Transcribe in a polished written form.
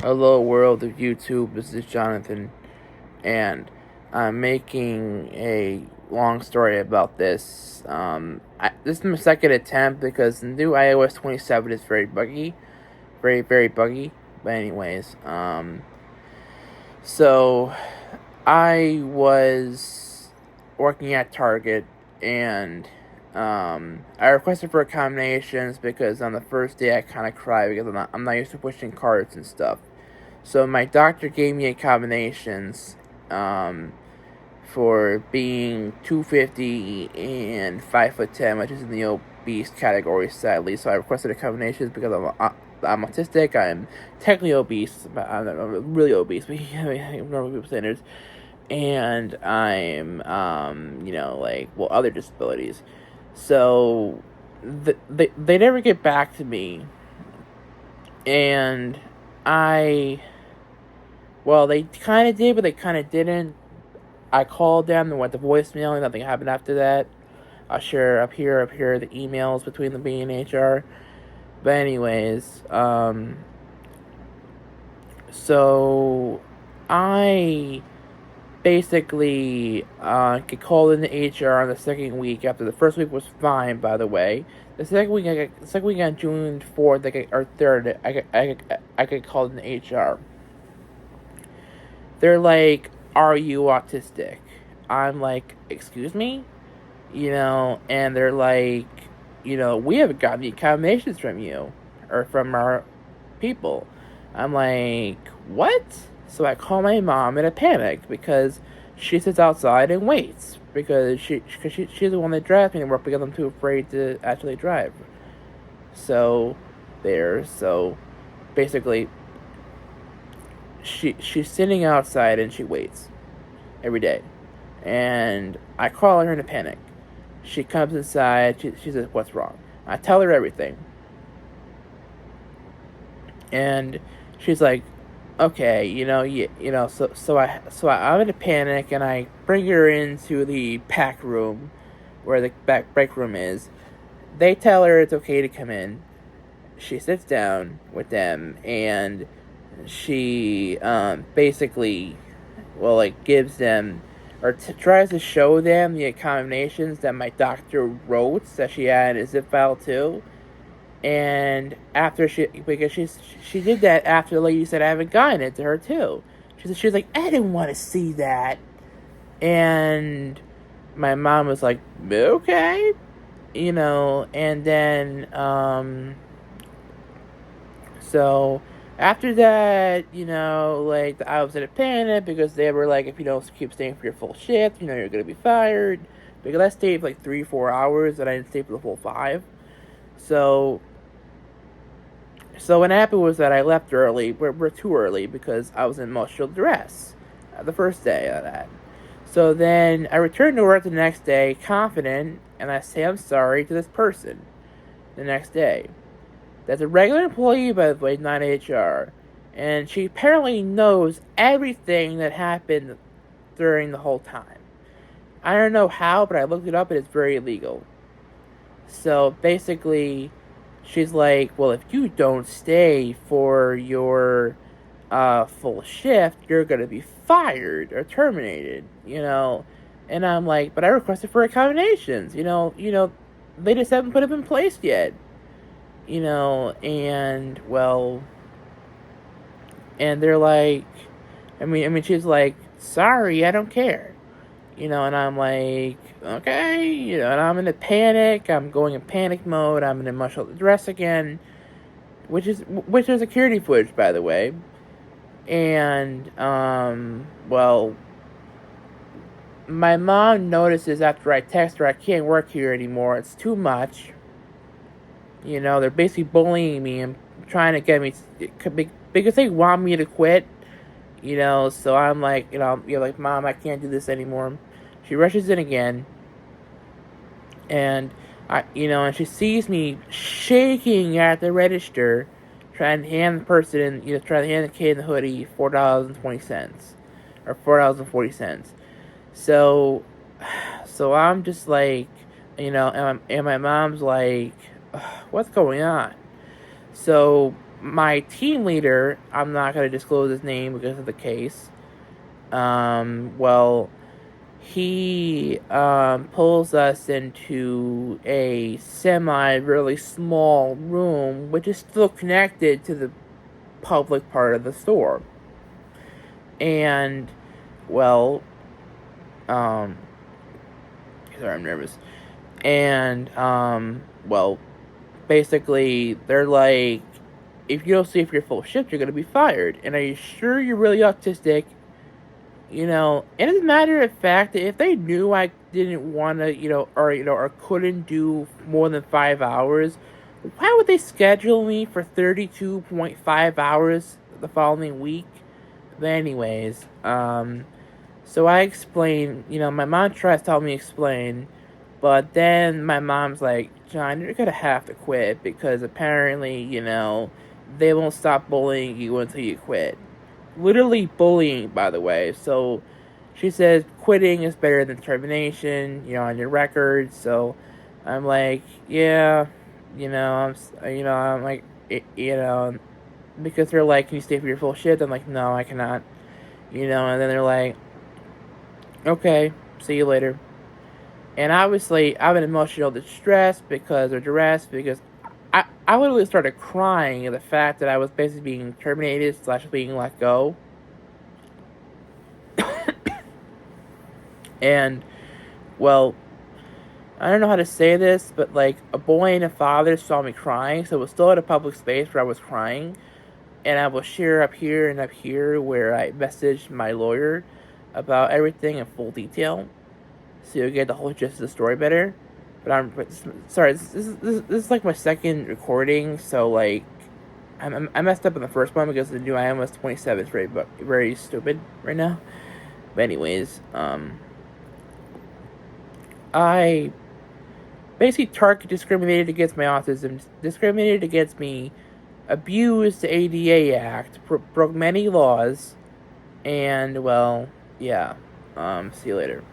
Hello, world of YouTube. This is Jonathan, and I'm making a long story about this. This is my second attempt because the new iOS 27 is very buggy, very buggy. But anyways, so I was working at Target, and I requested for accommodations because on the first day I kind of cried because I'm not used to pushing carts and stuff. So my doctor gave me accommodations for being 250 and 5'10", which is in the obese category, sadly. So I requested accommodations because I'm autistic. I'm technically obese, but I'm not really obese, but normal people standards. And I'm other disabilities. So they never get back to me, and they kind of did, but they kind of didn't. I called them and went to voicemail, and nothing happened after that. I'll share up here the emails between the B and HR. But anyways, so I basically get called into HR on the second week after the first week was fine, by the way. The second week on June 4th, or 3rd, I get called into HR. They're like, "Are you autistic?" I'm like, "Excuse me?" And they're like, "We haven't gotten the accommodations from you or from our people." I'm like, "What?" So I call my mom in a panic because she sits outside and waits because she's the one that drives me to work because I'm too afraid to actually drive. So basically she's sitting outside and she waits every day. And I call her in a panic. She comes inside. She says, "What's wrong?" I tell her everything. And she's like, "Okay, I'm in a panic, and I bring her into the pack room where the back break room is. They tell her it's okay to come in. She sits down with them, and she basically, gives them or tries to show them the accommodations that my doctor wrote that she had in a zip file too. And because she did that after the lady said I haven't gotten it to her too. She's like, "I didn't want to see that," and my mom was like, "Okay," and then so after that, I was in a panic because they were like, "If you don't keep staying for your full shift, you're gonna be fired." Because I stayed for like 3-4 hours, and I didn't stay for the full 5. So what happened was that I left early. We're too early because I was in emotional duress the first day of that. So then I returned to work the next day, confident, and I say I'm sorry to this person the next day. That's a regular employee, by the way, not HR. And she apparently knows everything that happened during the whole time. I don't know how, but I looked it up and it's very illegal. So basically, she's like, "Well, if you don't stay for your full shift, you're going to be fired or terminated, And I'm like, "But I requested for accommodations, they just haven't put them in place yet." And and they're like, she's like, "Sorry, I don't care," and I'm like, "Okay," and I'm in a panic. I'm going in panic mode. I'm in emotional distress again, which is security footage, by the way. And my mom notices after I text her I can't work here anymore. It's too much. They're basically bullying me and trying to get me because they want me to quit. So I'm like, like, "Mom, I can't do this anymore." She rushes in again, and and she sees me shaking at the register, trying to hand trying to hand the kid in the hoodie $4.20 or $4.40. So, I'm just like, and my mom's like, "What's going on?" So my team leader, I'm not going to disclose his name because of the case. Well, he pulls us into a really small room, which is still connected to the public part of the store. And, well, sorry, I'm nervous. And, well, basically, they're like, if you don't see if you're full shift, you're going to be fired. And are you sure you're really autistic? You know, it doesn't matter of fact that if they knew I didn't want to, or couldn't do more than 5 hours, why would they schedule me for 32.5 hours the following week? But anyways, so I explained, my mom tries to help me explain, but then my mom's like, John, you're gonna have to quit because apparently, they won't stop bullying you until you quit. Literally bullying, by the way. So she says quitting is better than termination, on your record. So I'm like, yeah, I'm like, because they're like, can you stay for your full shift? I'm like, no, I cannot, and then they're like, okay, see you later. And obviously, I'm in emotional distress because I literally started crying at the fact that I was basically being terminated / being let go. And, well, I don't know how to say this, but like a boy and a father saw me crying, so it was still at a public space where I was crying. And I will share up here where I messaged my lawyer about everything in full detail, so you'll get the whole gist of the story better. But sorry, this is like my second recording, so like I messed up in the first one because the new iOS 27 is very stupid right now. But anyways, I basically discriminated against my autism, discriminated against me, abused the ADA Act, broke many laws, and well, yeah. See you later.